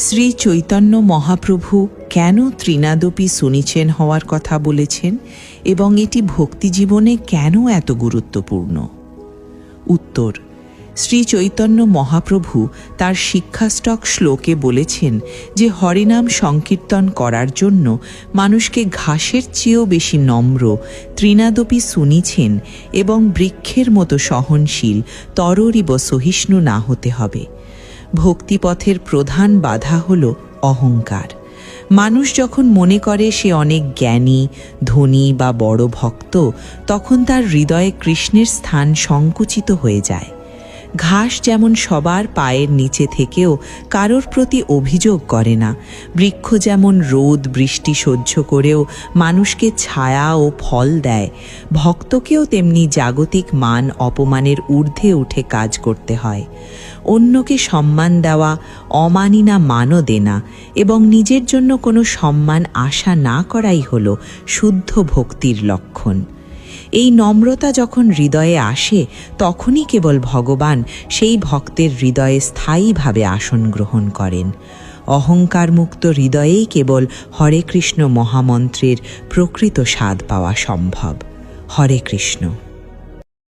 শ্রী চৈতন্য মহাপ্রভু কেন ত্রিনাদপি শুনিছেন হওয়ার কথা বলেছেন এবং এটি ভক্তিজীবনে কেন এত গুরুত্বপূর্ণ? উত্তর: শ্রী চৈতন্য মহাপ্রভু তার শিক্ষাষ্টক শ্লোকে বলেছেন যে হরিনাম সংকীর্তন করার জন্য মানুষকে ঘাসের চেয়েও বেশি নম্র, ত্রিনাদপি শুনিছেন এবং বৃক্ষের মতো সহনশীল, তররিব সহিষ্ণু না হতে হবে। ভক্তিপথের প্রধান বাধা হল অহংকার। মানুষ যখন মনে করে সে অনেক জ্ঞানী, ধনী বা বড় ভক্ত, তখন তার হৃদয়ে কৃষ্ণের স্থান সংকুচিত হয়ে যায়। ঘাস যেমন সবার পায়ের নিচে থেকেও কারোর প্রতি অভিযোগ করে না, বৃক্ষ যেমন রোদ বৃষ্টি সহ্য করেও মানুষকে ছায়া ও ফল দেয়, ভক্তকেও তেমনি জাগতিক মান অপমানের ঊর্ধ্বে উঠে কাজ করতে হয়। অন্যকে সম্মান দেওয়া, অমানিনা মানও দেনা এবং নিজের জন্য কোনো সম্মান আশা না করাই হল শুদ্ধ ভক্তির লক্ষণ। এই নম্রতা যখন হৃদয়ে আসে, তখনই কেবল ভগবান সেই ভক্তের হৃদয়ে স্থায়ীভাবে আসন গ্রহণ করেন। অহংকারমুক্ত হৃদয়েই কেবল হরে কৃষ্ণ মহামন্ত্রের প্রকৃত স্বাদ পাওয়া সম্ভব। হরে কৃষ্ণ।